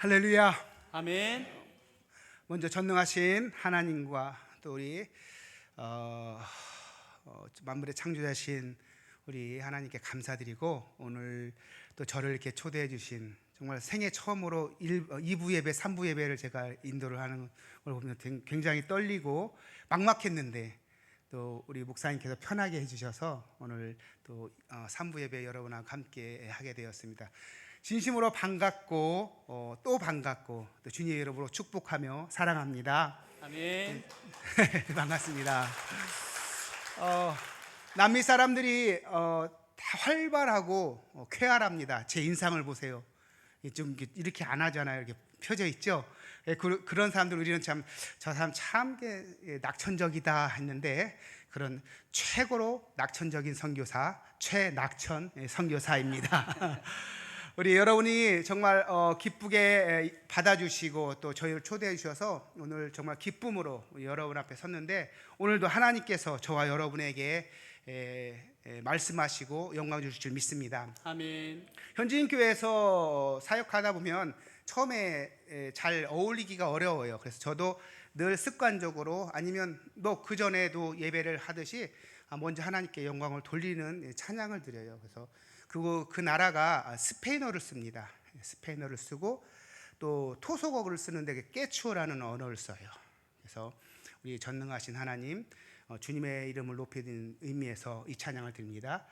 할렐루야. 아멘. 먼저 전능하신 하나님과 또 우리 만물의 창조자신 우리 하나님께 감사드리고, 오늘 또 저를 이렇게 초대해 주신, 정말 생애 처음으로 2부 예배, 3부 예배를 제가 인도를 하는 걸 보면 굉장히 떨리고 막막했는데, 또 우리 목사님께서 편하게 해주셔서 오늘 또 3부 예배 여러분하고 함께 하게 되었습니다. 진심으로 반갑고 또 반갑고 또 주님의 이름으로 축복하며 사랑합니다. 아멘. 반갑습니다. 남미 사람들이 다 활발하고 쾌활합니다. 제 인상을 보세요. 좀 이렇게 안 하잖아요. 이렇게 펴져 있죠. 그런 사람들, 우리는 참 저 사람 참 낙천적이다 했는데, 그런 최고로 낙천적인 선교사 최낙천 선교사입니다. 우리 여러분이 정말 기쁘게 받아주시고 또 저희를 초대해 주셔서 오늘 정말 기쁨으로 여러분 앞에 섰는데, 오늘도 하나님께서 저와 여러분에게 말씀하시고 영광 주실 줄 믿습니다. 아멘. 현지인교회에서 사역하다 보면 처음에 잘 어울리기가 어려워요. 그래서 저도 늘 습관적으로, 아니면 뭐 그 전에도 예배를 하듯이 먼저 하나님께 영광을 돌리는 찬양을 드려요. 그래서 그 나라가 스페인어를 씁니다. 스페인어를 쓰고 또 토속어를 쓰는데 깨추어라는 언어를 써요. 그래서 우리 전능하신 하나님, 주님의 이름을 높이는 의미에서 이 찬양을 드립니다.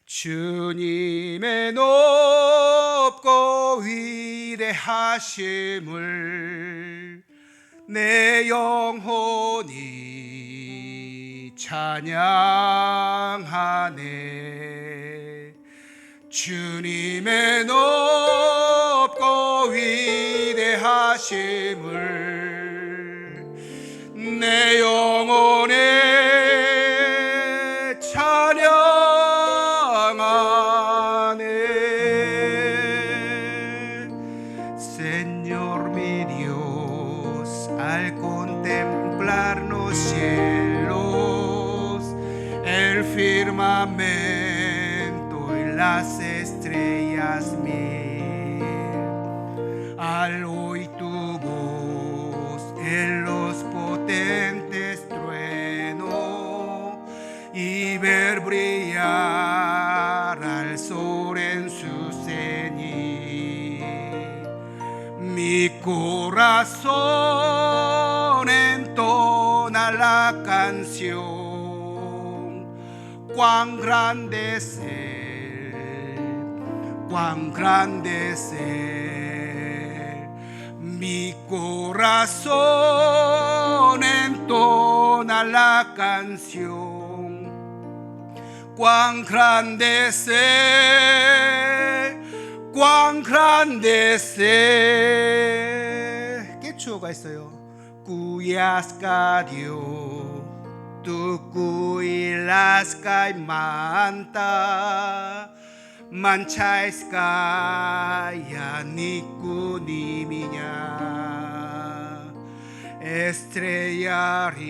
주님의 높고 위대하심을 내 영혼이 찬양하네. 주님의 높고 위대하심을 내 영혼에 찬양하네. Señor mi Dios, al contemplar los cielos, el firmamento y las estrellas mil, al oír tu voz en los potentes truenos y ver brillar al sol en su cenit, mi corazón entona la canción. Cuán grande es Él, cuán grande es Él. Mi corazón entona la canción. Cuán grande es Él, cuán grande es Él. 깨추어가 있어요. Kuyaskadio Tukuy laskay manta Manchaiskaya nikuniminya Estrellari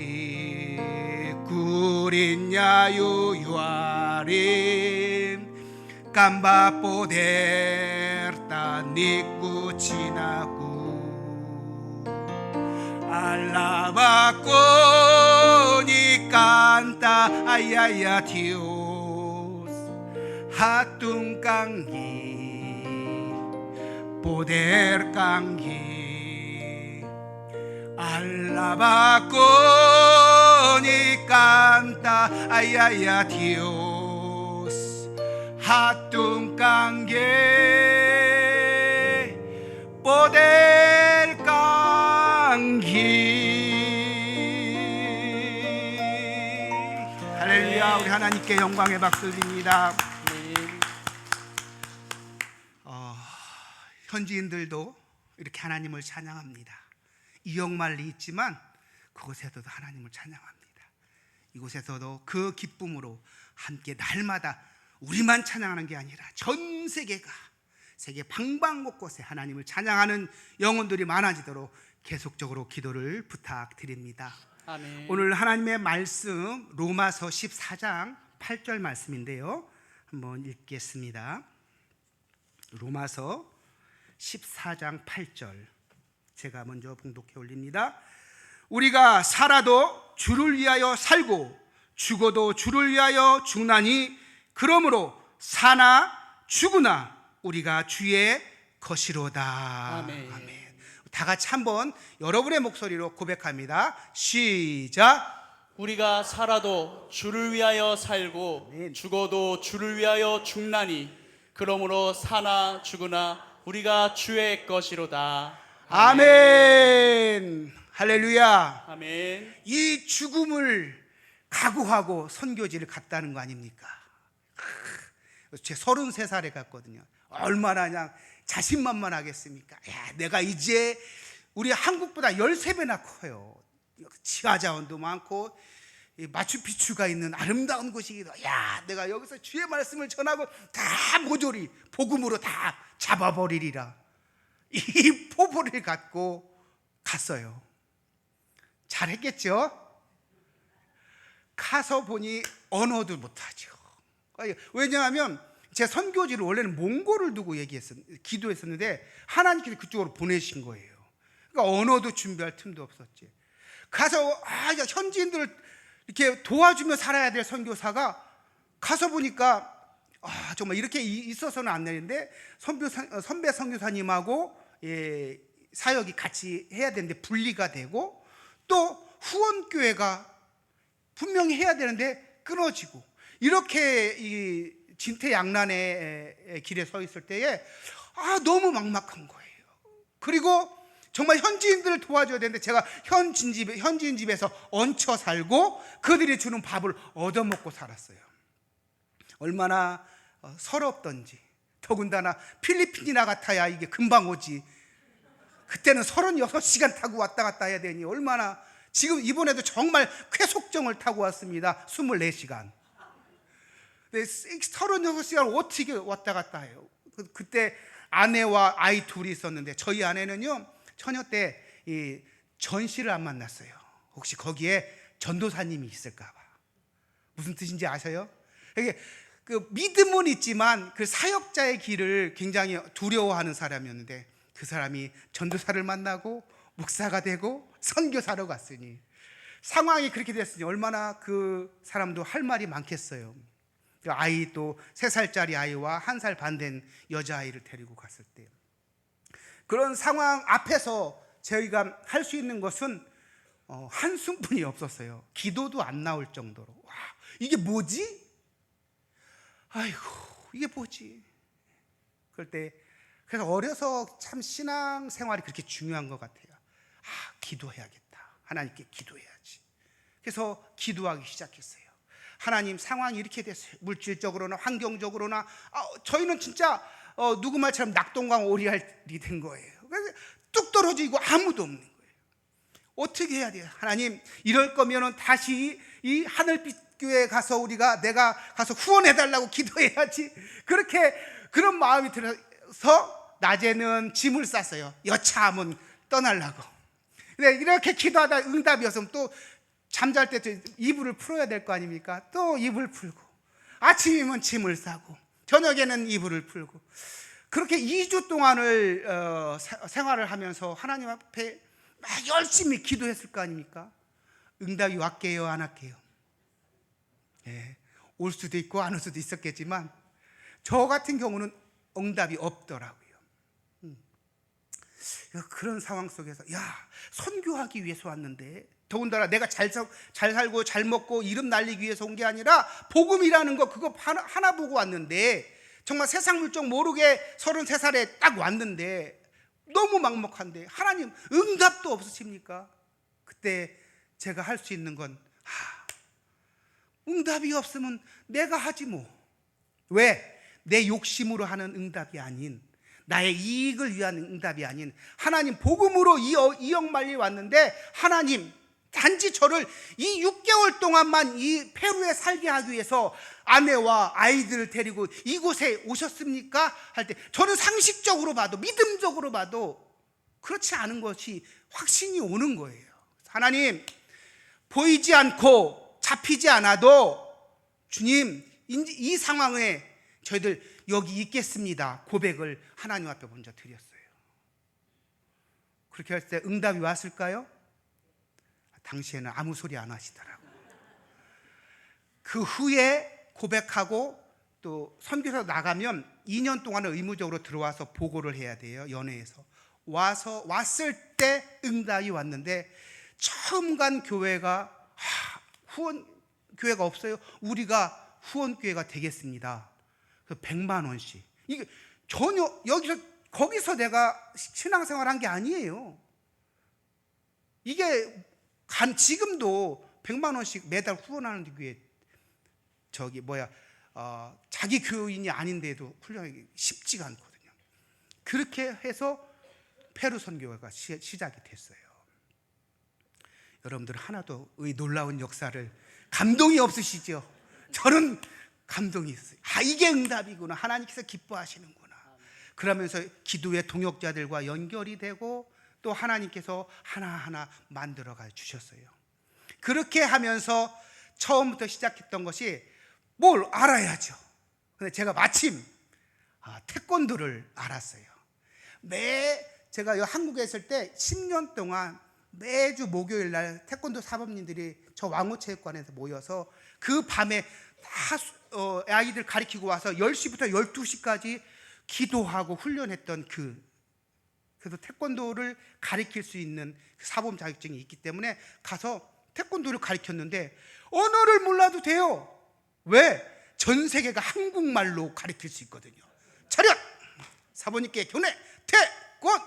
Kurinya yuyuarin Kamba poderta nikuchinaku Alaba con y canta, ay, ay, a Dios. Hatun kangi, poder kangi. Alaba con y canta, ay, ay, a Dios. Hatun kangi, poder kangi. 할렐루야. 우리 하나님께 영광의 박수 드립니다. 현지인들도 이렇게 하나님을 찬양합니다. 이역말리 있지만 그곳에서도 하나님을 찬양합니다. 이곳에서도 그 기쁨으로 함께 날마다 우리만 찬양하는 게 아니라 전 세계가, 세계 방방곳곳에 하나님을 찬양하는 영혼들이 많아지도록 계속적으로 기도를 부탁드립니다. 아멘. 오늘 하나님의 말씀 로마서 14장 8절 말씀인데요, 한번 읽겠습니다. 로마서 14장 8절 제가 먼저 봉독해 올립니다. 우리가 살아도 주를 위하여 살고 죽어도 주를 위하여 죽나니 그러므로 사나 죽으나 우리가 주의 것이로다. 아멘. 아멘. 다 같이 한번 여러분의 목소리로 고백합니다. 시작. 우리가 살아도 주를 위하여 살고 아멘. 죽어도 주를 위하여 죽나니 그러므로 사나 죽으나 우리가 주의 것이로다. 아멘. 할렐루야. 아멘. 이 죽음을 각오하고 선교지를 갔다는 거 아닙니까? 제 33살에 갔거든요. 얼마나 그냥 자신만만하겠습니까? 야, 내가 이제 우리 한국보다 13배나 커요. 지하자원도 많고 마추픽추가 있는 아름다운 곳이기도. 야, 내가 여기서 주의 말씀을 전하고 다 모조리 복음으로 다 잡아버리리라. 이 포부를 갖고 갔어요. 잘했겠죠? 가서 보니 언어도 못하죠. 왜냐하면 제 선교지를 원래는 몽골을 두고 기도했었는데 하나님께서 그쪽으로 보내신 거예요. 그러니까 언어도 준비할 틈도 없었지. 가서 현지인들을 이렇게 도와주며 살아야 될 선교사가 가서 보니까 정말 이렇게 있어서는 안 되는데 선배 선교사님하고 사역이 같이 해야 되는데 분리가 되고 또 후원교회가 분명히 해야 되는데 끊어지고 이렇게 이 진퇴양난의 길에 서 있을 때에 너무 막막한 거예요. 그리고 정말 현지인들을 도와줘야 되는데 제가 현지인 집에서 얹혀 살고 그들이 주는 밥을 얻어먹고 살았어요. 얼마나 서럽던지. 더군다나 필리핀이나 같아야 이게 금방 오지. 그때는 36시간 타고 왔다 갔다 해야 되니 얼마나. 지금 이번에도 정말 쾌속정을 타고 왔습니다. 24시간. 36시간 어떻게 왔다 갔다 해요? 그때 아내와 아이 둘이 있었는데 저희 아내는요 처녀 때 이 전시를 안 만났어요. 혹시 거기에 전도사님이 있을까 봐. 무슨 뜻인지 아셔요? 이게 그 믿음은 있지만 그 사역자의 길을 굉장히 두려워하는 사람이었는데 그 사람이 전도사를 만나고 목사가 되고 선교사로 갔으니 상황이 그렇게 됐으니 얼마나 그 사람도 할 말이 많겠어요. 아이 또 3살짜리 아이와 1살 반 된 여자아이를 데리고 갔을 때 그런 상황 앞에서 저희가 할 수 있는 것은 한숨뿐이 없었어요. 기도도 안 나올 정도로. 와, 이게 뭐지? 아이고, 이게 뭐지? 그럴 때 그래서 어려서 참 신앙 생활이 그렇게 중요한 것 같아요. 기도해야겠다. 하나님께 기도해야지. 그래서 기도하기 시작했어요. 하나님, 상황이 이렇게 됐어요. 물질적으로나 환경적으로나 저희는 진짜 누구 말처럼 낙동강 오리알이 된 거예요. 그래서 뚝 떨어지고 아무도 없는 거예요. 어떻게 해야 돼요? 하나님, 이럴 거면은 다시 이 하늘빛 교회에 가서 내가 가서 후원해달라고 기도해야지. 그런 마음이 들어서 낮에는 짐을 쌌어요. 여차하면 떠나려고. 근데 이렇게 기도하다 응답이 없으면 또 잠잘 때 이불을 풀어야 될 거 아닙니까? 또 이불 풀고 아침이면 짐을 싸고 저녁에는 이불을 풀고 그렇게 2주 동안을 생활을 하면서 하나님 앞에 막 열심히 기도했을 거 아닙니까? 응답이 왔게요, 안 왔게요? 올 수도 있고 안 올 수도 있었겠지만 저 같은 경우는 응답이 없더라고요. 그런 상황 속에서 선교하기 위해서 왔는데 더군다나 내가 잘 살고 잘 먹고 이름 날리기 위해서 온 게 아니라 복음이라는 거 그거 하나 보고 왔는데 정말 세상 물정 모르게 33살에 딱 왔는데 너무 막막한데 하나님 응답도 없으십니까? 그때 제가 할 수 있는 건 응답이 없으면 내가 하지 뭐. 왜? 내 욕심으로 하는 응답이 아닌 나의 이익을 위한 응답이 아닌 하나님 복음으로 이역 말리 왔는데 하나님 단지 저를 이 6개월 동안만 이 페루에 살게 하기 위해서 아내와 아이들을 데리고 이곳에 오셨습니까? 할 때 저는 상식적으로 봐도 믿음적으로 봐도 그렇지 않은 것이 확신이 오는 거예요. 하나님 보이지 않고 잡히지 않아도 주님 이 상황에 저희들 여기 있겠습니다 고백을 하나님 앞에 먼저 드렸어요. 그렇게 할 때 응답이 왔을까요? 당시에는 아무 소리 안 하시더라고요. 그 후에 고백하고 또 선교사 나가면 2년 동안은 의무적으로 들어와서 보고를 해야 돼요. 연회에서 왔을 때 응답이 왔는데, 처음 간 교회가 후원 교회가 없어요. 우리가 후원 교회가 되겠습니다. 100만 원씩. 이게 전혀 거기서 내가 신앙생활 한 게 아니에요. 이게 지금도 100만 원씩 매달 후원하는 교회, 자기 교인이 아닌데도 훈련하기 쉽지가 않거든요. 그렇게 해서 페루 선교회가 시작이 됐어요. 여러분들 하나도 의 놀라운 역사를, 감동이 없으시죠? 저는 감동이 있어요. 이게 응답이구나. 하나님께서 기뻐하시는구나. 그러면서 기도의 동역자들과 연결이 되고 또 하나님께서 하나하나 만들어가 주셨어요. 그렇게 하면서 처음부터 시작했던 것이 뭘 알아야죠. 근데 제가 마침 태권도를 알았어요. 제가 한국에 있을 때 10년 동안 매주 목요일 날 태권도 사범님들이 저 왕호체육관에서 모여서 그 밤에 다 아이들 가르치고 와서 10시부터 12시까지 기도하고 훈련했던 그래서 태권도를 가르칠 수 있는 사범 자격증이 있기 때문에 가서 태권도를 가르쳤는데 언어를 몰라도 돼요. 왜? 전 세계가 한국말로 가르칠 수 있거든요. 차렷! 사모님께 교내 태권!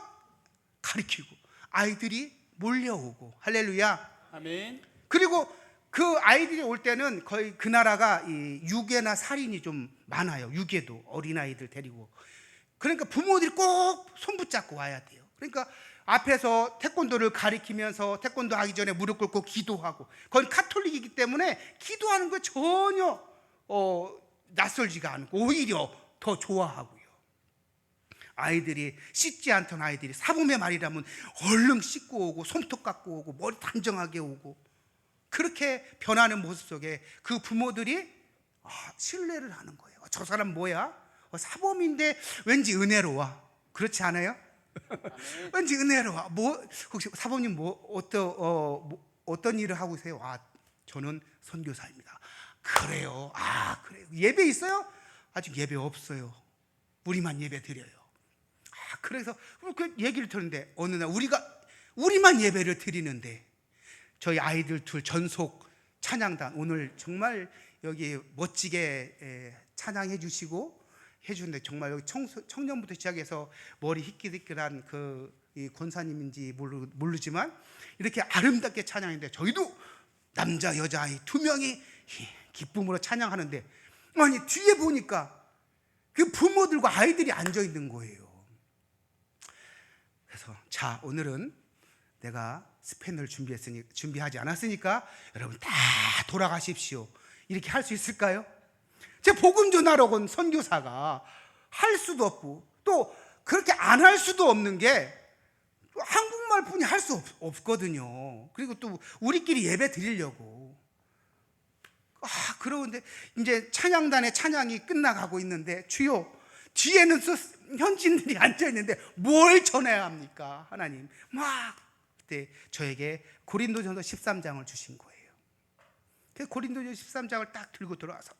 가르치고 아이들이 몰려오고, 할렐루야. 아멘. 그리고 그 아이들이 올 때는 거의 그 나라가 유괴나 살인이 좀 많아요. 유괴도, 어린아이들 데리고. 그러니까 부모들이 꼭 손붙잡고 와야 돼요. 그러니까 앞에서 태권도를 가리키면서 태권도 하기 전에 무릎 꿇고 기도하고, 거기 카톨릭이기 때문에 기도하는 거 전혀 낯설지가 않고 오히려 더 좋아하고요. 아이들이 씻지 않던 아이들이 사범의 말이라면 얼른 씻고 오고 손톱 깎고 오고 머리 단정하게 오고, 그렇게 변하는 모습 속에 그 부모들이 신뢰를 하는 거예요. 저 사람 뭐야? 사범인데 왠지 은혜로워. 그렇지 않아요? 왠지 은혜로워. 혹시 사범님 어떤 일을 하고 계세요? 저는 선교사입니다. 그래요? 그래요. 예배 있어요? 아직 예배 없어요. 우리만 예배 드려요. 그래서 그 얘기를 듣는데 어느 날 우리만 예배를 드리는데, 저희 아이들 둘 전속 찬양단 오늘 정말 여기 멋지게 찬양해 주시고 해주는데, 정말 여기 청년부터 시작해서 머리 희끼희끼한 이 권사님인지 모르지만 이렇게 아름답게 찬양했는데, 저희도 남자 여자 아이 2명이 기쁨으로 찬양하는데, 아니 뒤에 보니까 그 부모들과 아이들이 앉아 있는 거예요. 그래서 자, 오늘은 내가 스페인어를 준비하지 않았으니까 여러분 다 돌아가십시오. 이렇게 할 수 있을까요? 제 복음 전하러 온 선교사가 할 수도 없고 또 그렇게 안 할 수도 없는 게 한국말뿐이 할 수 없거든요. 그리고 또 우리끼리 예배 드리려고. 그러는데 이제 찬양단의 찬양이 끝나가고 있는데, 주요 뒤에는 현지인들이 앉아 있는데 뭘 전해야 합니까? 하나님 그때 저에게 고린도전서 13장을 주신 거예요. 고린도전서 13장을 딱 들고 들어와서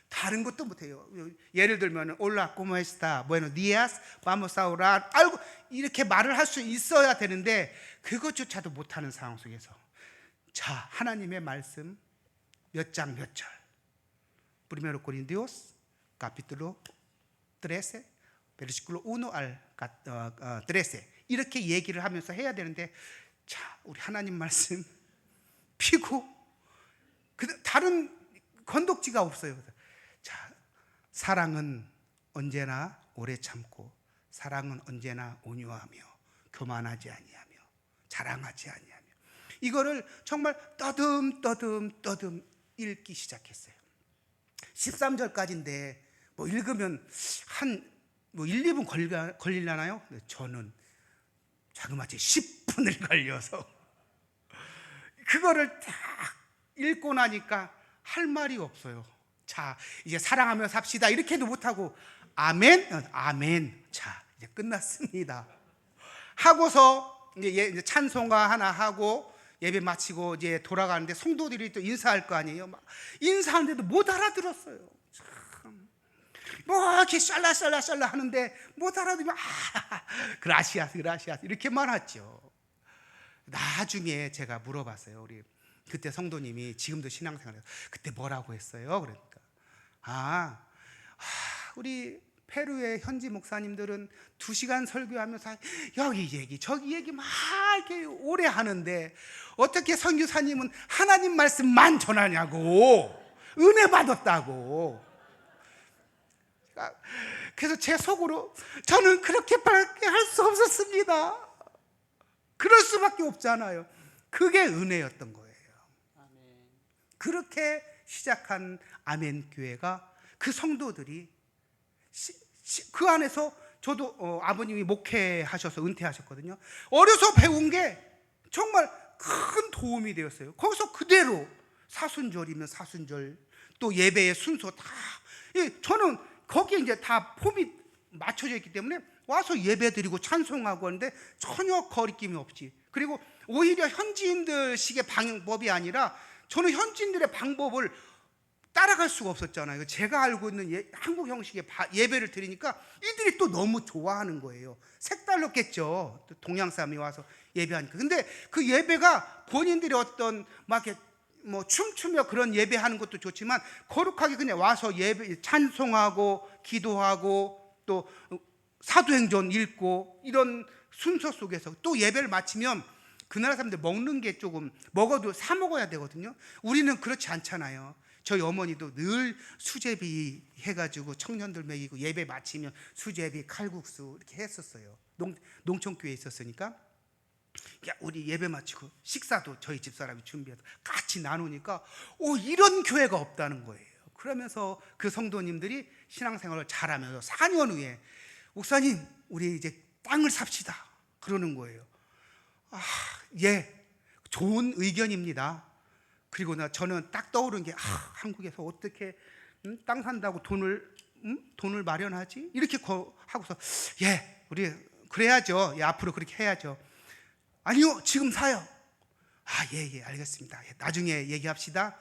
다른 것도 못해요. 예를 들면 올라 como está, bueno días, vamos a orar, 알고 이렇게 말을 할 수 있어야 되는데 그것조차도 못하는 상황 속에서 자, 하나님의 말씀 몇 장 몇 절, Primero Corintios capítulo 13 versículo 1 al 13 이렇게 얘기를 하면서 해야 되는데, 자, 우리 하나님 말씀 피고 다른 건덕지가 없어요. 자, 사랑은 언제나 오래 참고, 사랑은 언제나 온유하며, 교만하지 아니하며, 자랑하지 아니하며. 이거를 정말 떠듬 읽기 시작했어요. 13절까지인데 읽으면 한 1, 2분 걸리려나요? 저는 자그마치 10분을 걸려서 그거를 딱 읽고 나니까 할 말이 없어요. 자, 이제 사랑하며 삽시다 이렇게도 못하고 아멘. 자, 이제 끝났습니다 하고서 이제 찬송가 하나 하고 예배 마치고 이제 돌아가는데 성도들이 또 인사할 거 아니에요. 막 인사하는데도 못 알아들었어요. 참. 뭐 이렇게 샬라샬라샬라 하는데 못 알아들으면 그라시아스 이렇게 말하죠. 나중에 제가 물어봤어요. 우리 그때 성도님이 지금도 신앙생활해요. 그때 뭐라고 했어요? 그러니까 우리 페루의 현지 목사님들은 2시간 설교하면서 여기 얘기 저기 얘기 막 이렇게 오래 하는데 어떻게 선교사님은 하나님 말씀만 전하냐고, 은혜 받았다고. 그래서 제 속으로 저는 그렇게밖에 할 수 없었습니다. 그럴 수밖에 없잖아요. 그게 은혜였던 거예요. 그렇게 시작한 아멘 교회가 그 성도들이 그 안에서 저도 아버님이 목회하셔서 은퇴하셨거든요. 어려서 배운 게 정말 큰 도움이 되었어요. 거기서 그대로 사순절이면 사순절, 또 예배의 순서 다 저는 거기에 이제 다 폼이 맞춰져 있기 때문에 와서 예배드리고 찬송하고 하는데 전혀 거리낌이 없이, 그리고 오히려 현지인들 식의 방법이 아니라 저는 현지인들의 방법을 따라갈 수가 없었잖아요. 제가 알고 있는 한국 형식의 예배를 드리니까 이들이 또 너무 좋아하는 거예요. 색달랐겠죠. 또 동양 사람이 와서 예배하니까. 근데 그 예배가 본인들이 어떤 막 이렇게 뭐 춤추며 그런 예배하는 것도 좋지만 거룩하게 그냥 와서 예배 찬송하고 기도하고 또 사도행전 읽고 이런 순서 속에서 또 예배를 마치면 그 나라 사람들 먹는 게 조금 먹어도 사 먹어야 되거든요. 우리는 그렇지 않잖아요. 저희 어머니도 늘 수제비 해가지고 청년들 먹이고 예배 마치면 수제비 칼국수 이렇게 했었어요. 농촌교회에 있었으니까. 우리 예배 마치고 식사도 저희 집사람이 준비해서 같이 나누니까 이런 교회가 없다는 거예요. 그러면서 그 성도님들이 신앙생활을 잘하면서 4년 후에 목사님 우리 이제 땅을 삽시다 그러는 거예요. 예, 좋은 의견입니다. 그리고 저는 딱 떠오른 게 한국에서 어떻게 땅 산다고 돈을 마련하지? 이렇게 하고서 예, 우리 그래야죠. 예, 앞으로 그렇게 해야죠. 아니요, 지금 사요. 예, 알겠습니다. 예, 나중에 얘기합시다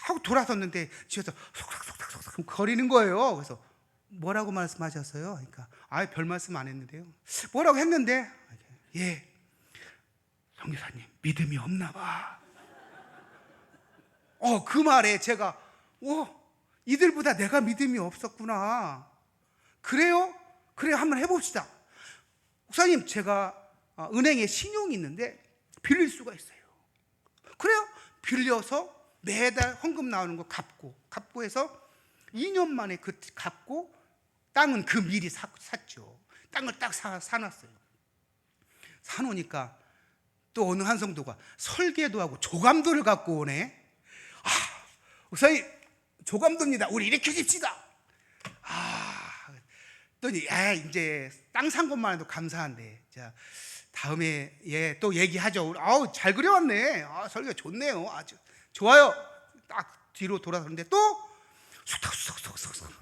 하고 돌아섰는데 집에서 속삭 거리는 거예요. 그래서 뭐라고 말씀하셨어요? 그러니까 별 말씀 안 했는데요. 뭐라고 했는데 예, 성교사님 믿음이 없나 봐. 그 말에 제가 이들보다 내가 믿음이 없었구나. 그래요? 그래, 한번 해봅시다. 목사님 제가 은행에 신용이 있는데 빌릴 수가 있어요. 그래요? 빌려서 매달 헌금 나오는 거 갚고 해서 2년 만에 갚고 땅은 그 미리 샀죠. 땅을 딱 사놨어요. 사놓으니까 또 어느 한 성도가 설계도 하고 조감도를 갖고 오네. 목사님 조감도입니다. 우리 이렇게 줍시다. 그랬더니 이제 땅 산 것만 해도 감사한데 자 다음에 또 얘기하죠. 잘 그려왔네. 설계 좋네요. 아주 좋아요. 딱 뒤로 돌아서는데 또 쑥덕쑥덕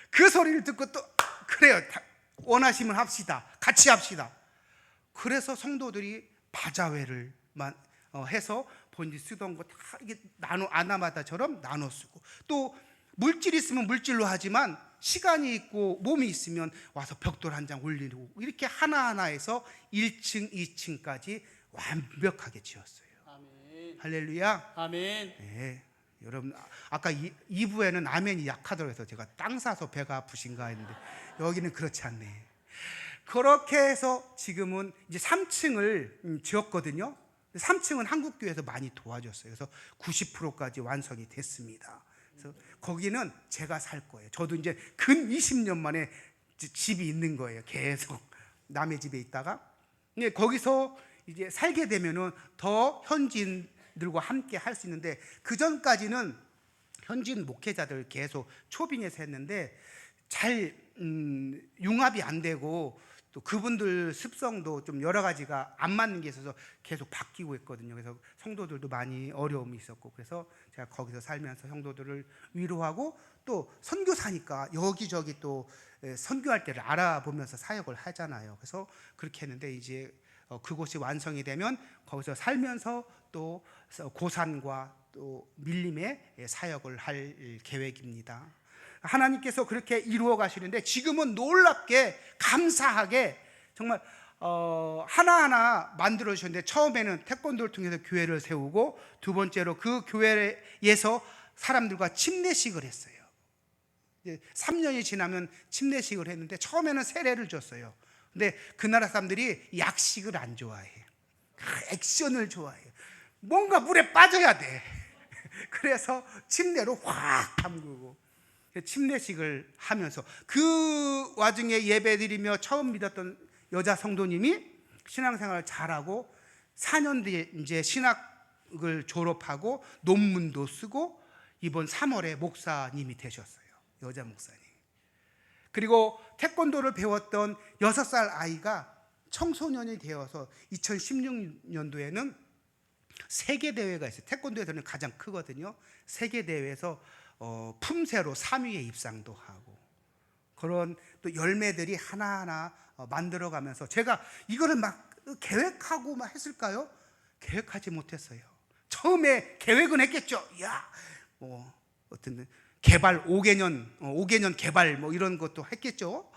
그 소리를 듣고 또 그래요. 원하시면 합시다. 같이 합시다. 그래서 성도들이 바자회를 해서 본인이 쓰던 거 다 이게 아나마다처럼 나눠 쓰고, 또 물질이 있으면 물질로 하지만 시간이 있고 몸이 있으면 와서 벽돌 한 장 올리고 이렇게 하나하나에서 1층, 2층까지 완벽하게 지었어요. 아멘. 할렐루야. 아멘. 네, 여러분 아까 2부에는 아멘이 약하다고 해서 제가 땅 사서 배가 아프신가 했는데 여기는 그렇지 않네. 그렇게 해서 지금은 이제 3층을 지었거든요. 3층은 한국교회에서 많이 도와줬어요. 그래서 90%까지 완성이 됐습니다. 그래서 거기는 제가 살 거예요. 저도 이제 근 20년 만에 집이 있는 거예요. 계속 남의 집에 있다가 거기서 이제 살게 되면은 더 현지인들과 함께 할 수 있는데, 그 전까지는 현지인 목회자들 계속 초빙해서 했는데 잘 융합이 안 되고 또 그분들 습성도 좀 여러 가지가 안 맞는 게 있어서 계속 바뀌고 있거든요. 그래서 성도들도 많이 어려움이 있었고, 그래서 제가 거기서 살면서 성도들을 위로하고 또 선교사니까 여기저기 또 선교할 때를 알아보면서 사역을 하잖아요. 그래서 그렇게 했는데 이제 그곳이 완성이 되면 거기서 살면서 또 고산과 또 밀림의 사역을 할 계획입니다. 하나님께서 그렇게 이루어 가시는데 지금은 놀랍게 감사하게 정말 하나하나 만들어 주셨는데, 처음에는 태권도를 통해서 교회를 세우고, 두 번째로 그 교회에서 사람들과 침례식을 했어요. 3년이 지나면 침례식을 했는데 처음에는 세례를 줬어요. 근데 그 나라 사람들이 약식을 안 좋아해. 액션을 좋아해요. 뭔가 물에 빠져야 돼. 그래서 침례로 확 담그고 침례식을 하면서, 그 와중에 예배드리며 처음 믿었던 여자 성도님이 신앙생활을 잘하고 4년 뒤에 이제 신학을 졸업하고 논문도 쓰고 이번 3월에 목사님이 되셨어요. 여자 목사님. 그리고 태권도를 배웠던 6살 아이가 청소년이 되어서 2016년도에는 세계대회가 있어요. 태권도에서는 가장 크거든요. 세계대회에서 품새로 3위에 입상도 하고, 그런 또 열매들이 하나하나 만들어가면서, 제가 이거를 막 계획하고 막 했을까요? 계획하지 못했어요. 처음에 계획은 했겠죠. 어떤 개발 5개년 개발 이런 것도 했겠죠.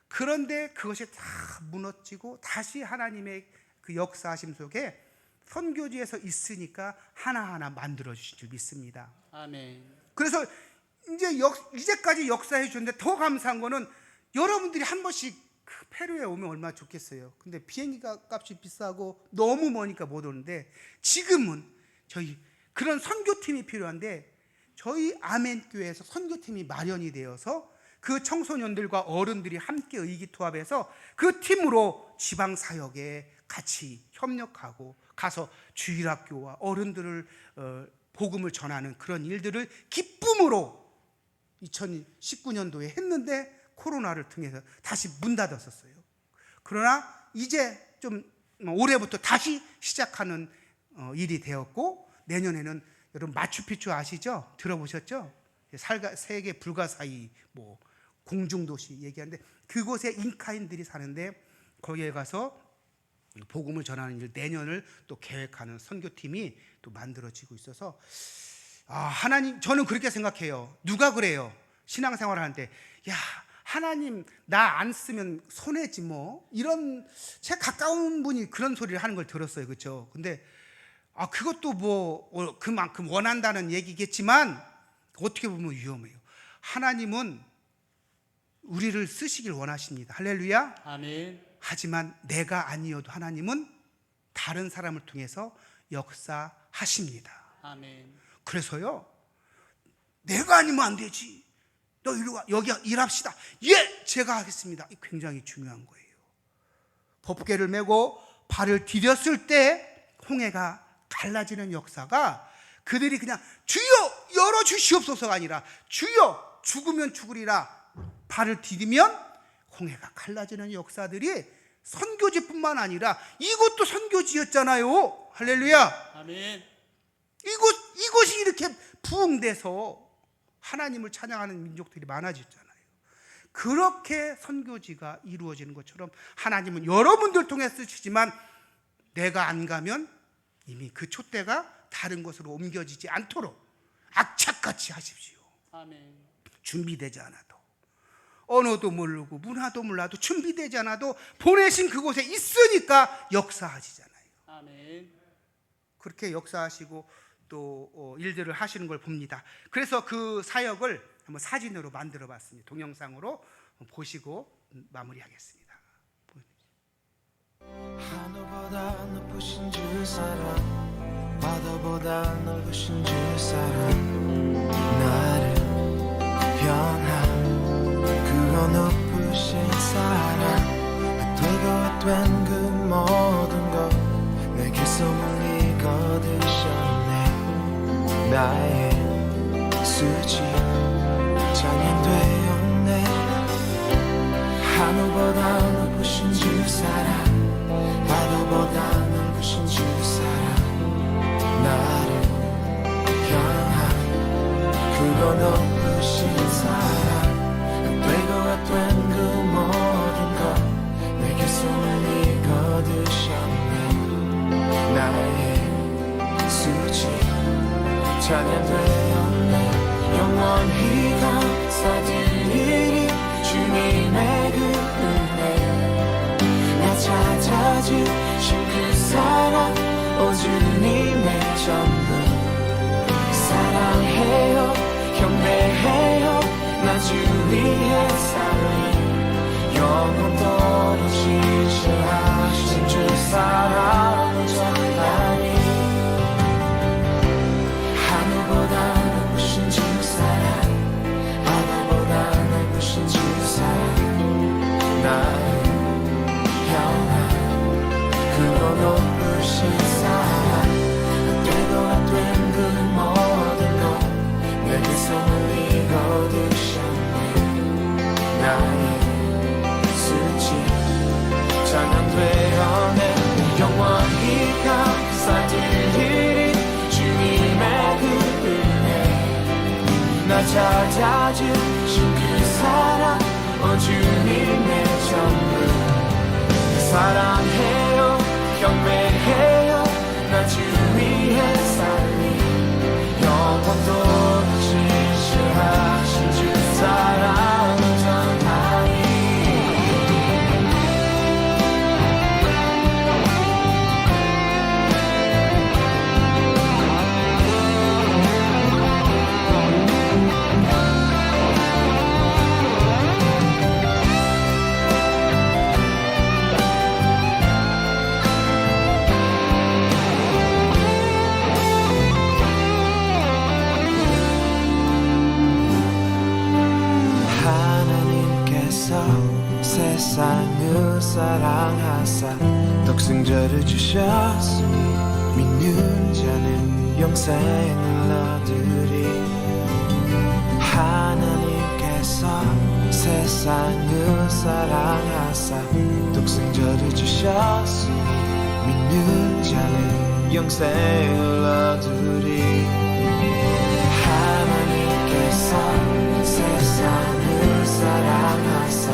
그런데 그것이 다 무너지고 다시 하나님의 그 역사하심 속에 선교지에서 있으니까 하나하나 만들어 주신 줄 믿습니다. 아멘. 그래서 이제까지 역사해 주셨는데 더 감사한 거는, 여러분들이 한 번씩 페루에 오면 얼마나 좋겠어요. 근데 비행기 값이 비싸고 너무 머니까 못 오는데, 지금은 저희 그런 선교팀이 필요한데 저희 아멘교회에서 선교팀이 마련이 되어서 그 청소년들과 어른들이 함께 의기투합해서 그 팀으로 지방사역에 같이 협력하고 가서 주일학교와 어른들을 복음을 전하는 그런 일들을 기쁨으로 2019년도에 했는데 코로나를 통해서 다시 문 닫았었어요. 그러나 이제 좀 올해부터 다시 시작하는 일이 되었고, 내년에는 여러분 마추픽추 아시죠? 들어보셨죠? 세계 불가사의 공중도시 얘기하는데, 그곳에 인카인들이 사는데 거기에 가서 복음을 전하는 일, 내년을 또 계획하는 선교팀이 또 만들어지고 있어서, 하나님, 저는 그렇게 생각해요. 누가 그래요? 신앙생활을 하는데, 하나님 나 안 쓰면 손해지 이런, 제 가까운 분이 그런 소리를 하는 걸 들었어요. 그렇죠? 근데 그것도 그만큼 원한다는 얘기겠지만 어떻게 보면 위험해요. 하나님은 우리를 쓰시길 원하십니다. 할렐루야. 아멘. 하지만 내가 아니어도 하나님은 다른 사람을 통해서 역사하십니다. 아멘. 그래서요, 내가 아니면 안 되지, 너 이리 와, 여기 일합시다, 제가 하겠습니다, 굉장히 중요한 거예요. 법궤를 메고 발을 디뎠을 때 홍해가 갈라지는 역사가, 그들이 그냥 주여 열어주시옵소서가 아니라 주여 죽으면 죽으리라 발을 디디면 홍해가 갈라지는 역사들이 선교지뿐만 아니라 이곳도 선교지였잖아요. 할렐루야. 아멘. 이곳이 이렇게 부흥돼서 하나님을 찬양하는 민족들이 많아졌잖아요. 그렇게 선교지가 이루어지는 것처럼 하나님은 여러분들 통해 쓰시지만, 내가 안 가면 이미 그 촛대가 다른 곳으로 옮겨지지 않도록 악착같이 하십시오. 아멘. 준비되지 않아도, 언어도 모르고 문화도 몰라도 준비되지 않아도 보내신 그곳에 있으니까 역사하시잖아요. 아멘. 그렇게 역사하시고 또 일들을 하시는 걸 봅니다. 그래서 그 사역을 한번 사진으로 만들어 봤습니다. 동영상으로 보시고 마무리하겠습니다. 하늘보다 높으신 주 사랑, 바다보다 넓으신 주 사랑, 나를 변한 그거 높으신 사랑, 되고 된 그 모든 것 내게서 멀리 거두셨네. 나의 수지 장인되었네. 하늘보다 높으신 주 사랑, 바다보다 넓으신 주 사랑, 나를 향한 그거 높으신 사랑, 되고 된 그 모든 것 내게 손을 거두셨네. 찬양되었네 영원히 감사드리리 주님의 그 은혜 나 찾아주신 그 사랑 오 주님의 전부 사랑해요 경배해요 나 주 위에 살리 영원토록 지시하신 주 사랑을 전하니 하늘보다 넓으신 주 사랑 바다보다 넓으신 주 사랑 나의 영원 그로 높으신 사랑 되도 안 된 그 모든 것 내게 손을 이거두셨네 나의 수치 찬양되어내 영원히 감사드리리 주님의 그 은혜 나 찾아주신 그 사랑 오 주님의 전부 사랑해요 경배해요 나 주 위에 살리 영원토록 지시하신 주 사랑을 전하니 세상을 사랑하사 독생자를 주셨으니 믿는 자는 영생을 얻으리 하나님께서 세상을 사랑하사 독생자를 주셨으니 믿는 자는 영생을 얻으리 하나님께서 세상을 사랑하사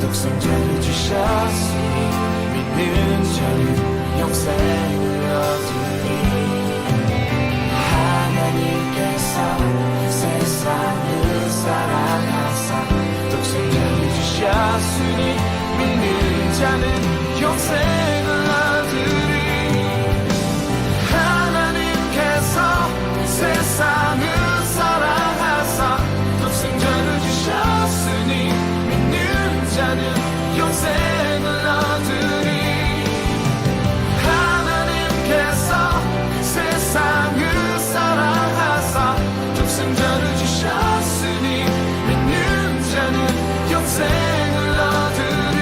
독생자를 주셨으니 믿는 자는 영생을 얻으리 하나님께서 세상을 사랑하사 독생자를 주셨으니 믿는 자는 영생을 얻으리 하나님께서 세상을 사랑하사 독생자를 주셨으니 믿는 자는 영생을 얻으리 하나님께서 세상을 사랑하사 독생자를 주셨으니 믿는 자는 영생을 얻으리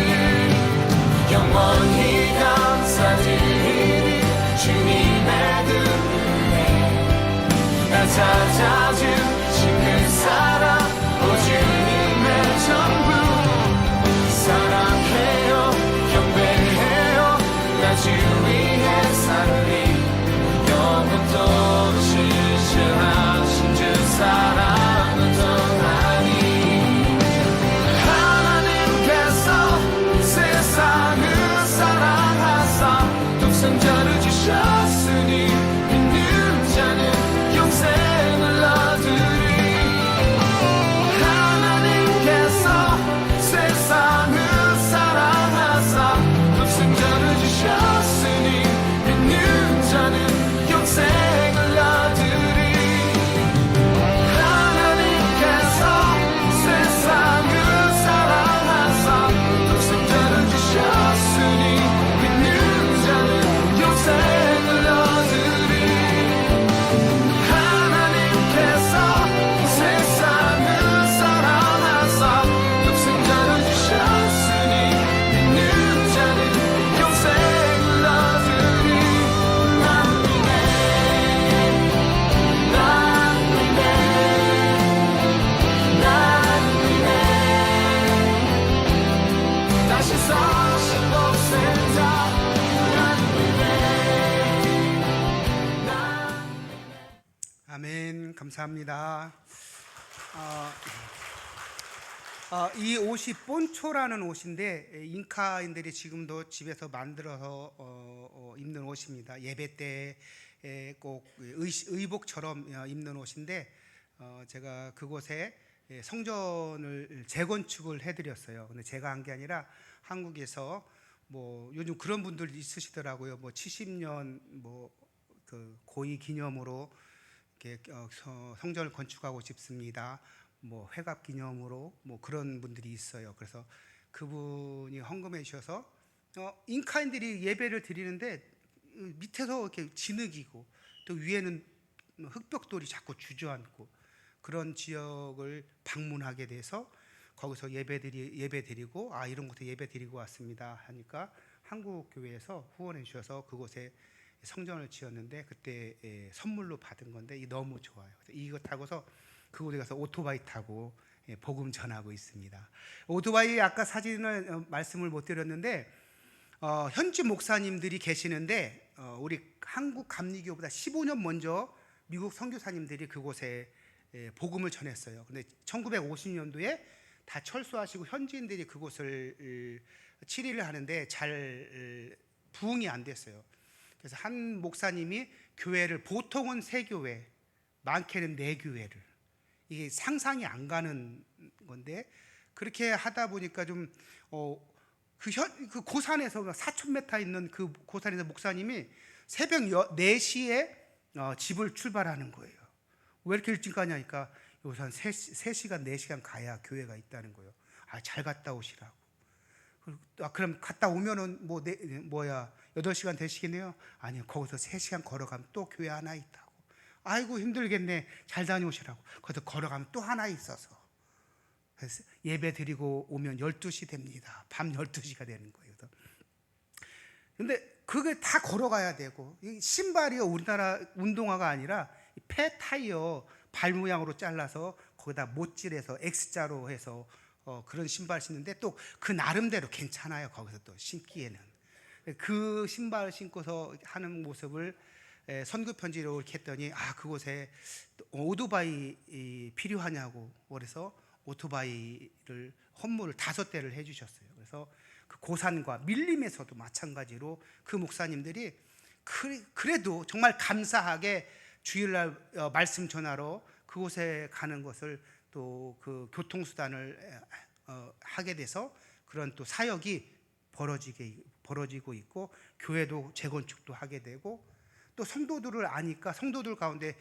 영원히 감사드리리 주님의 그 은혜 나 찾아주신 그 사랑 오 주님의 전부 사랑해요 경배해요 나 주 위에 살리 영원토록 지시하신 주 사랑을 전하니 하나님께서 세상을 사랑하사 독생자를 주셨으니 믿는 자는 영생을 얻으리 하나님께서 세상을 사랑하사 독생자를 주셨으니 믿는 자는 영생을 얻으리 하나님께서 세상을 사랑하사 독생자를 주셨으니 믿는 자는 영생을 얻으리 하나님께서 세상을 사랑하사 독생자를 주셨으니 믿는 자는 영생을 얻으리 난 믿네 난 믿네 다시 사신 독생자 난 믿네 아멘. 감사합니다. 이 옷이 본초라는 옷인데 잉카인들이 지금도 집에서 만들어서 입는 옷입니다. 예배 때 꼭 의복처럼 입는 옷인데 제가 그곳에 성전을 재건축을 해드렸어요. 근데 제가 한 게 아니라 한국에서 뭐 요즘 그런 분들 있으시더라고요. 뭐 70년 뭐 그 고위 기념으로 이렇게 성전을 건축하고 싶습니다. 뭐 회갑 기념으로 뭐 그런 분들이 있어요. 그래서 그분이 헌금해 주셔서 인카인들이 예배를 드리는데 밑에서 이렇게 진흙이고 또 위에는 흙벽돌이 자꾸 주저앉고 그런 지역을 방문하게 돼서 거기서 예배 드리고 이런 곳에 예배 드리고 왔습니다 하니까 한국 교회에서 후원해 주셔서 그곳에 성전을 지었는데 그때 선물로 받은 건데 너무 좋아요. 이거 타고서 그곳에 가서 오토바이 타고 복음 전하고 있습니다. 오토바이 아까 사진을 말씀을 못 드렸는데 현지 목사님들이 계시는데 우리 한국 감리교보다 15년 먼저 미국 선교사님들이 그곳에 복음을 전했어요. 근데 1950년도에 다 철수하시고 현지인들이 그곳을 치리를 하는데 잘 부흥이 안 됐어요. 그래서 한 목사님이 교회를 보통은 3교회, 많게는 4교회를 이게 상상이 안 가는 건데 그렇게 하다 보니까 좀 그 고산에서 4,000m 있는 그 고산에서 목사님이 새벽 4시에 집을 출발하는 거예요. 왜 이렇게 일찍 가냐니까 여기서 한 3시간, 4시간 가야 교회가 있다는 거예요. 잘 갔다 오시라고. 그럼 갔다 오면은 8시간 되시겠네요? 아니요, 거기서 3시간 걸어가면 또 교회 하나 있다고. 아이고 힘들겠네. 잘 다녀오시라고. 거기서 걸어가면 또 하나 있어서. 그래서 예배 드리고 오면 12시 됩니다. 밤 12시가 되는 거예요. 근데 그게 다 걸어가야 되고 신발이요 우리나라 운동화가 아니라 폐 타이어 발 모양으로 잘라서 거기다 못질해서 X자로 해서 그런 신발 신는데 또 그 나름대로 괜찮아요. 거기서 또 신기에는 그 신발 신고서 하는 모습을 선교 편지로 이렇게 했더니 그곳에 오토바이 필요하냐고 그래서 오토바이를 헌물을 5대를 해주셨어요. 그래서 그 고산과 밀림에서도 마찬가지로 그 목사님들이 그래도 정말 감사하게 주일날 말씀 전하러 그곳에 가는 것을 또 그 교통수단을 하게 돼서 그런 또 사역이 벌어지고 있고 교회도 재건축도 하게 되고 또 성도들을 아니까 성도들 가운데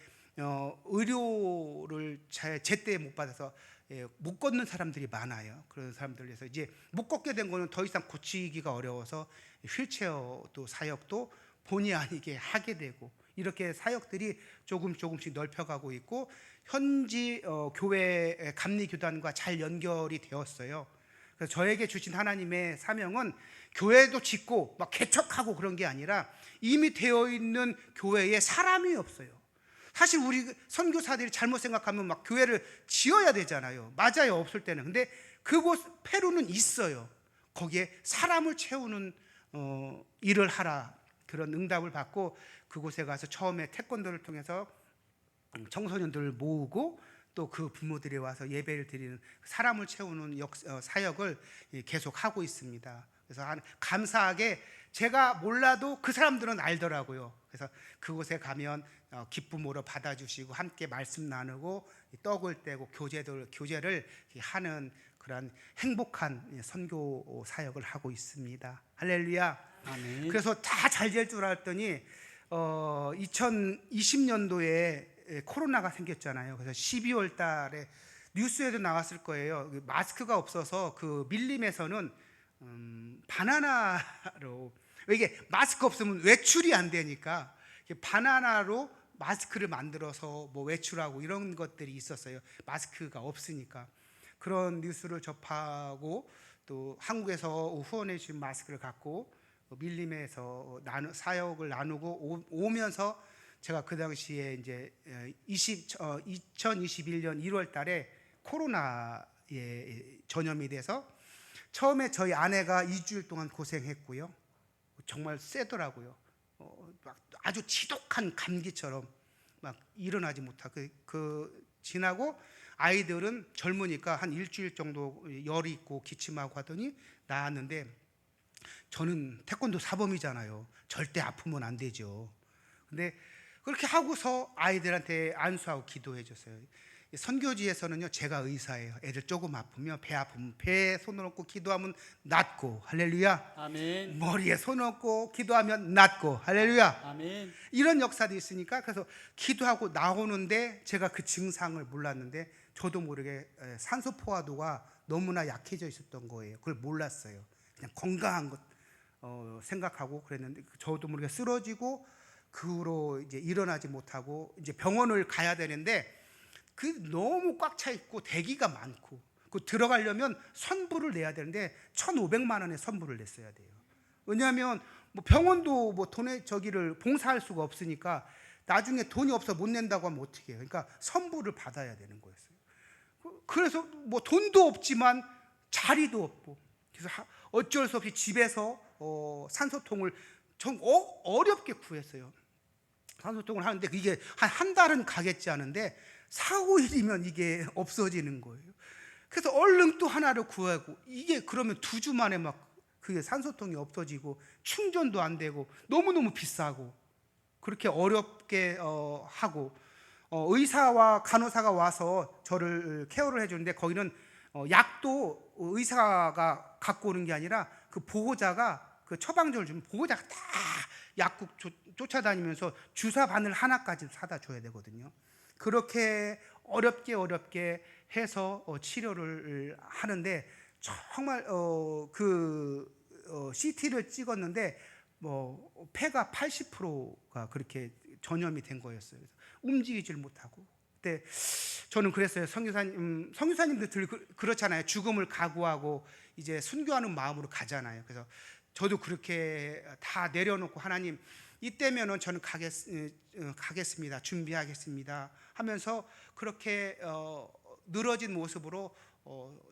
의료를 제때 못 받아서 못 걷는 사람들이 많아요. 그런 사람들 위해서 이제 못 걷게 된 거는 더 이상 고치기가 어려워서 휠체어도 사역도 본의 아니게 하게 되고 이렇게 사역들이 조금씩 넓혀가고 있고 현지 교회 감리교단과 잘 연결이 되었어요. 그래서 저에게 주신 하나님의 사명은 교회도 짓고 막 개척하고 그런 게 아니라 이미 되어 있는 교회에 사람이 없어요. 사실 우리 선교사들이 잘못 생각하면 막 교회를 지어야 되잖아요. 맞아요, 없을 때는. 근데 그곳 페루는 있어요. 거기에 사람을 채우는 일을 하라 그런 응답을 받고 그곳에 가서 처음에 태권도를 통해서 청소년들을 모으고 또 그 부모들이 와서 예배를 드리는 사람을 채우는 사역을 계속 하고 있습니다. 그래서 감사하게 제가 몰라도 그 사람들은 알더라고요. 그래서 그곳에 가면 기쁨으로 받아주시고 함께 말씀 나누고 떡을 떼고 교제를 하는 그런 행복한 선교 사역을 하고 있습니다. 할렐루야. 아멘. 그래서 다 잘 될 줄 알았더니 2020년도에 코로나가 생겼잖아요. 그래서 12월 달에 뉴스에도 나왔을 거예요. 마스크가 없어서 그 밀림에서는 바나나로 이게 마스크 없으면 외출이 안 되니까 바나나로 마스크를 만들어서 뭐 외출하고 이런 것들이 있었어요. 마스크가 없으니까. 그런 뉴스를 접하고 또 한국에서 후원해 주신 마스크를 갖고 밀림에서 사역을 나누고 오면서 제가 그 당시에 이제 2021년 1월 달에 코로나에 전염이 돼서 처음에 저희 아내가 2주일 동안 고생했고요. 정말 세더라고요. 막 아주 지독한 감기처럼 막 일어나지 못하고 지나고 아이들은 젊으니까 한 일주일 정도 열이 있고 기침하고 하더니 나았는데 저는 태권도 사범이잖아요. 절대 아프면 안 되죠. 근데 그렇게 하고서 아이들한테 안수하고 기도해 줬어요. 선교지에서는요, 제가 의사예요. 애들 조금 아프면, 배 아프면 배에 손을 얹고 기도하면 낫고, 할렐루야. 아멘. 머리에 손을 얹고 기도하면 낫고, 할렐루야. 아멘. 이런 역사도 있으니까, 그래서 기도하고 나오는데 제가 그 증상을 몰랐는데 저도 모르게 산소 포화도가 너무나 약해져 있었던 거예요. 그걸 몰랐어요. 그냥 건강한 것 생각하고 그랬는데, 저도 모르게 쓰러지고 그 후로 이제 일어나지 못하고 이제 병원을 가야 되는데, 그 너무 꽉 차 있고 대기가 많고, 그 들어가려면 선불을 내야 되는데 1,500만 원의 선불을 냈어야 돼요. 왜냐하면 뭐 병원도 뭐 돈에 저기를 봉사할 수가 없으니까 나중에 돈이 없어 못 낸다고 하면 어떻게 해요? 그러니까 선불을 받아야 되는 거였어요. 그래서 뭐 돈도 없지만 자리도 없고, 그래서 어쩔 수 없이 집에서 산소통을 좀 어렵게 구했어요. 산소통을 하는데 이게 한 달은 가겠지 하는데 4, 5일이면 이게 없어지는 거예요. 그래서 얼른 또 하나를 구하고, 이게 그러면 2주 만에 막 그게 산소통이 없어지고 충전도 안 되고 너무너무 비싸고, 그렇게 어렵게 하고, 의사와 간호사가 와서 저를 케어를 해주는데, 거기는 약도 의사가 갖고 오는 게 아니라 그 보호자가, 그 처방전을 주면 보호자가 다 약국 쫓아다니면서 주사 바늘 하나까지 사다 줘야 되거든요. 그렇게 어렵게 해서 치료를 하는데, 정말 CT를 찍었는데 뭐 폐가 80%가 그렇게 전염이 된 거였어요. 움직이질 못하고. 그때 저는 그랬어요. 선교사님들 그렇잖아요. 죽음을 각오하고 이제 순교하는 마음으로 가잖아요. 그래서 저도 그렇게 다 내려놓고, 하나님 이때면은 저는 가겠습니다. 준비하겠습니다 하면서 그렇게 늘어진 모습으로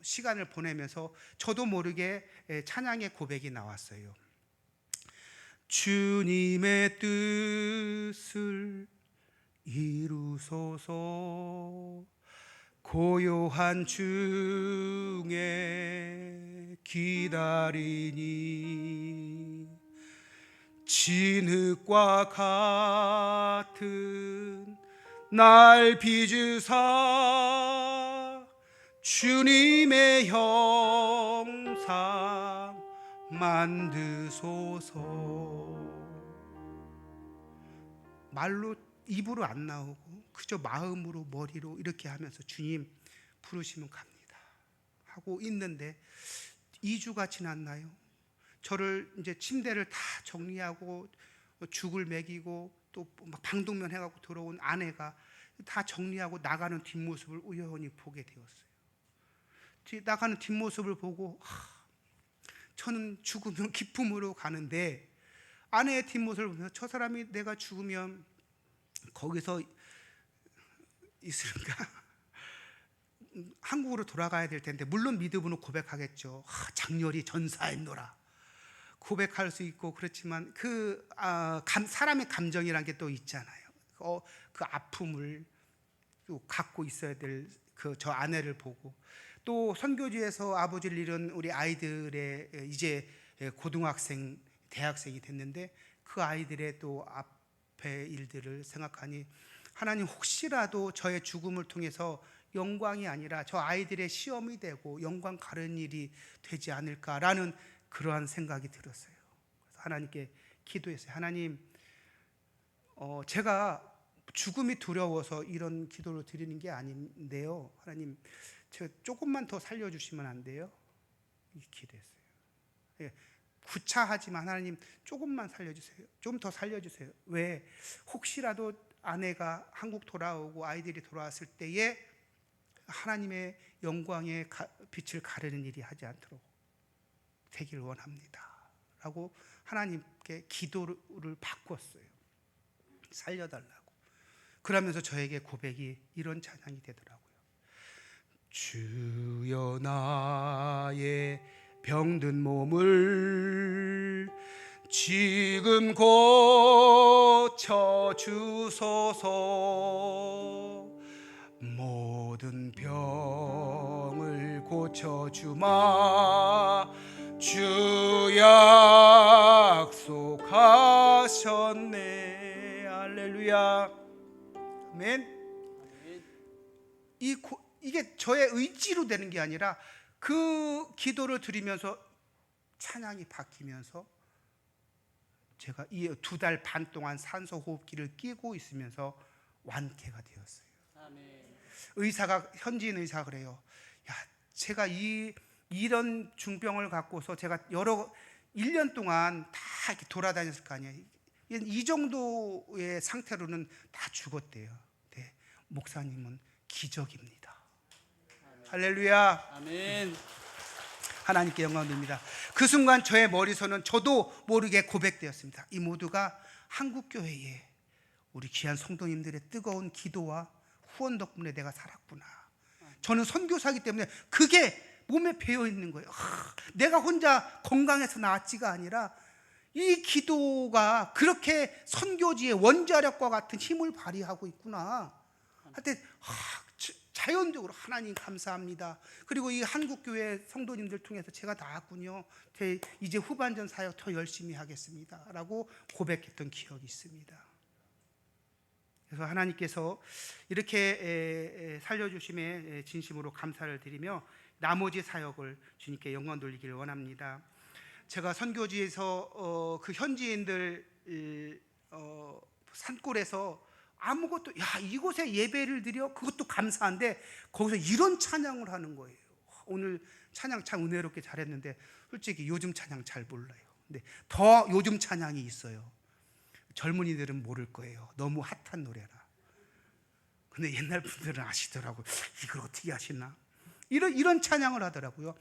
시간을 보내면서 저도 모르게 찬양의 고백이 나왔어요. 주님의 뜻을 이루소서, 고요한 중에 기다리니 진흙과 같은 날 빚으사 주님의 형상 만드소서. 말로, 입으로 안 나오고 그저 마음으로, 머리로 이렇게 하면서 주님 부르시면 갑니다 하고 있는데 2주가 지났나요? 저를 이제 침대를 다 정리하고 죽을 먹이고 또 막 방독면 해갖고 들어온 아내가 다 정리하고 나가는 뒷모습을 우연히 보게 되었어요. 나가는 뒷모습을 보고 저는 죽으면 기쁨으로 가는데, 아내의 뒷모습을 보면서 저 사람이 내가 죽으면 거기서 있을까? 한국으로 돌아가야 될 텐데, 물론 믿음으로 고백하겠죠. 장렬히 전사했노라 고백할 수 있고, 그렇지만 사람의 감정이란 게 또 있잖아요. 그 아픔을 또 갖고 있어야 될 저 아내를 보고, 또 선교지에서 아버지를 잃은 우리 아이들의 이제 고등학생, 대학생이 됐는데 그 아이들의 또 앞에 일들을 생각하니, 하나님 혹시라도 저의 죽음을 통해서 영광이 아니라 저 아이들의 시험이 되고 영광 가는 일이 되지 않을까라는 그러한 생각이 들었어요. 그래서 하나님께 기도했어요. 하나님, 제가 죽음이 두려워서 이런 기도를 드리는 게 아닌데요, 하나님 제가 조금만 더 살려주시면 안 돼요? 이렇게 기도했어요. 구차하지만 하나님 조금만 살려주세요. 좀 더 살려주세요. 왜? 혹시라도 아내가 한국 돌아오고 아이들이 돌아왔을 때에 하나님의 영광의 빛을 가르는 일이 하지 않도록 되길 원합니다 라고 하나님께 기도를 바꿨어요. 살려달라고. 그러면서 저에게 고백이 이런 찬양이 되더라고요. 주여 나의 병든 몸을 지금 고쳐주소서. 모든 병을 고쳐주마 주 약속하셨네. 할렐루야. 아멘. 이게 저의 의지로 되는 게 아니라 그 기도를 드리면서 찬양이 바뀌면서 제가 이 2달 반 동안 산소 호흡기를 끼고 있으면서 완쾌가 되었어요. 의사가, 현지인 의사가 그래요. 야, 제가 이런 중병을 갖고서 제가 1년 동안 다 이렇게 돌아다녔을 거 아니에요. 이 정도의 상태로는 다 죽었대요. 네, 목사님은 기적입니다. 할렐루야. 아멘. 하나님께 영광 드립니다. 그 순간 저의 머리서는 저도 모르게 고백되었습니다. 이 모두가 한국교회에 우리 귀한 성도님들의 뜨거운 기도와 후원 덕분에 내가 살았구나. 저는 선교사이기 때문에 그게 몸에 배어 있는 거예요. 내가 혼자 건강해서 나았지가 아니라 이 기도가 그렇게 선교지의 원자력과 같은 힘을 발휘하고 있구나. 하여튼 자연적으로 하나님 감사합니다. 그리고 이 한국교회 성도님들 통해서 제가 나았군요. 이제 후반전 사역 더 열심히 하겠습니다 라고 고백했던 기억이 있습니다. 그래서 하나님께서 이렇게 살려주심에 진심으로 감사를 드리며 나머지 사역을 주님께 영광 돌리기를 원합니다. 제가 선교지에서 그 현지인들 산골에서 아무것도, 야, 이곳에 예배를 드려? 그것도 감사한데 거기서 이런 찬양을 하는 거예요. 오늘 찬양 참 은혜롭게 잘했는데 솔직히 요즘 찬양 잘 몰라요. 근데 더 요즘 찬양이 있어요. 젊은이들은 모를 거예요. 너무 핫한 노래라. 근데 옛날 분들은 아시더라고요. 이걸 어떻게 아시나? 이런 찬양을 하더라고요.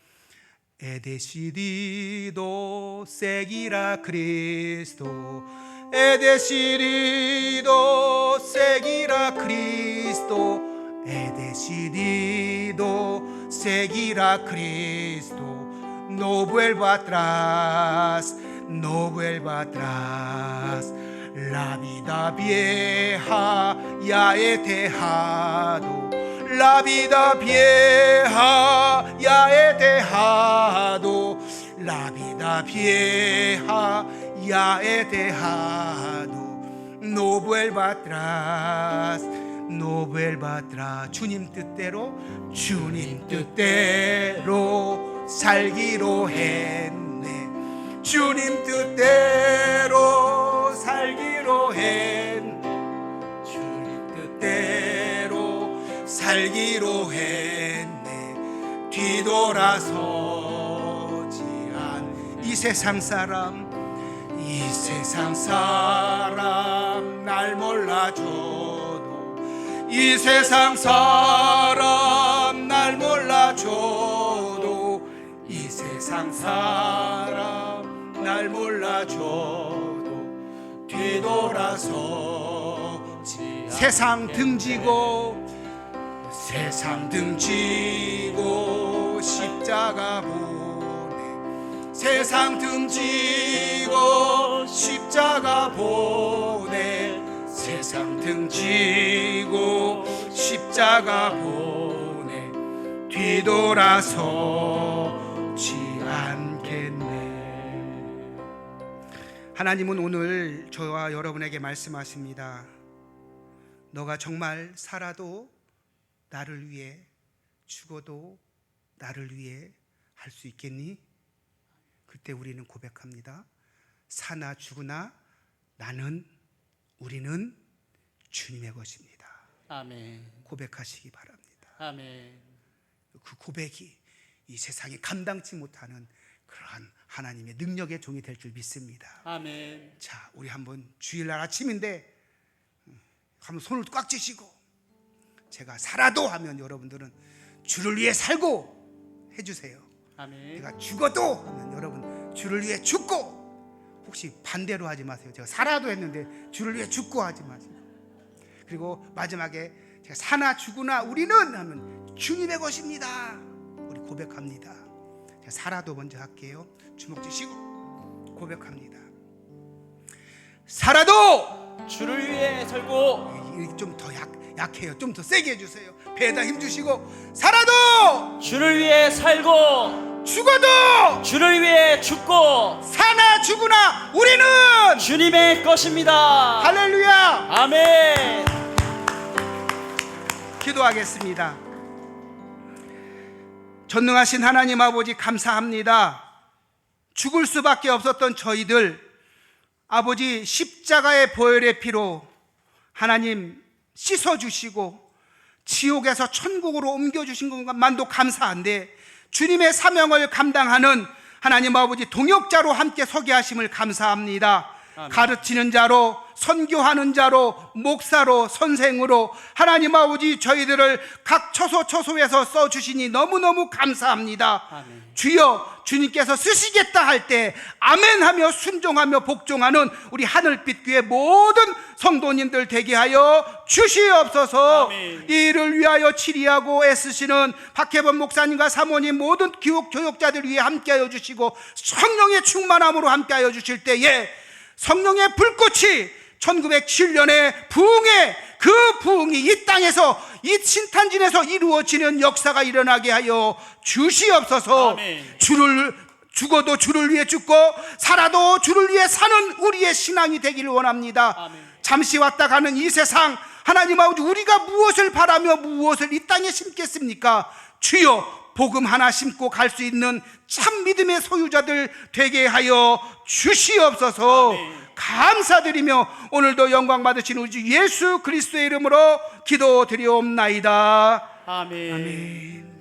E decidido seguir a Cristo. He decidido seguir a Cristo. He decidido seguir a Cristo. No vuelva atrás, no vuelva atrás. La vida vieja ya he dejado. La vida vieja ya he dejado. La vida vieja ya he dejado. No vuelva atrás, no vuelva atrás. 주님 뜻대로, 주님 뜻대로 살기로 했네. 주님 뜻대로 살기로 했네. 주님 뜻대로 살기로 했네. 뒤돌아서지 않. 이 세상 사람, 이 세상 사람 날 몰라줘도, 이 세상 사람 날 몰라줘도, 이 세상 사람 날 몰라줘도 뒤돌아서지. 세상 등지고, 세상 등지고 십자가 보내. 세상 등지고 십자가 보내. 세상 등지고 십자가 보내. 뒤돌아서지 않겠네. 하나님은 오늘 저와 여러분에게 말씀하십니다. 너가 정말 살아도 나를 위해, 죽어도 나를 위해 할 수 있겠니? 그때 우리는 고백합니다. 사나 죽으나 나는, 우리는 주님의 것입니다. 아멘. 고백하시기 바랍니다. 아멘. 그 고백이 이 세상이 감당치 못하는 그러한 하나님의 능력의 종이 될 줄 믿습니다. 아멘. 자, 우리 한번 주일날 아침인데 한번 손을 꽉 쥐시고, 제가 살아도 하면 여러분들은 주를 위해 살고 해주세요. 아멘. 내가 죽어도 하면 여러분 주를 위해 죽고. 혹시 반대로 하지 마세요. 제가 살아도 했는데 주를 위해 죽고 하지 마세요. 그리고 마지막에 제가 사나 죽으나 우리는 하면 주님의 것입니다. 우리 고백합니다. 제가 살아도 먼저 할게요. 주먹 쥐시고 고백합니다. 살아도 주를 위해 살고. 좀 더 약해요. 좀 더 세게 해주세요. 배에다 힘 주시고. 살아도 주를 위해 살고. 죽어도 주를 위해 죽고 사나 죽으나 우리는 주님의 것입니다. 할렐루야. 아멘. 기도하겠습니다. 전능하신 하나님 아버지 감사합니다. 죽을 수밖에 없었던 저희들 아버지 십자가의 보혈의 피로 하나님 씻어주시고 지옥에서 천국으로 옮겨주신 것만도 감사한데 주님의 사명을 감당하는 하나님 아버지 동역자로 함께 서게 하심을 감사합니다. 아멘. 가르치는 자로, 선교하는 자로, 목사로, 선생으로 하나님 아버지 저희들을 각 처소처소에서 써주시니 너무너무 감사합니다. 아멘. 주여, 주님께서 쓰시겠다 할 때 아멘하며 순종하며 복종하는 우리 하늘빛 교회 모든 성도님들 되게 하여 주시옵소서. 아멘. 이 일을 위하여 치리하고 애쓰시는 박혜범 목사님과 사모님 모든 교육자들 위해 함께하여 주시고 성령의 충만함으로 함께하여 주실 때에 성령의 불꽃이 1907년에 부흥의 그 부흥이 이 땅에서 이 신탄진에서 이루어지는 역사가 일어나게 하여 주시옵소서. 아멘. 죽어도 주를 위해 죽고 살아도 주를 위해 사는 우리의 신앙이 되기를 원합니다. 아멘. 잠시 왔다 가는 이 세상 하나님 아버지 우리가 무엇을 바라며 무엇을 이 땅에 심겠습니까? 주여 복음 하나 심고 갈 수 있는 참 믿음의 소유자들 되게 하여 주시옵소서. 아멘. 감사드리며 오늘도 영광 받으신 우리 예수 그리스도의 이름으로 기도드리옵나이다. 아멘. 아멘.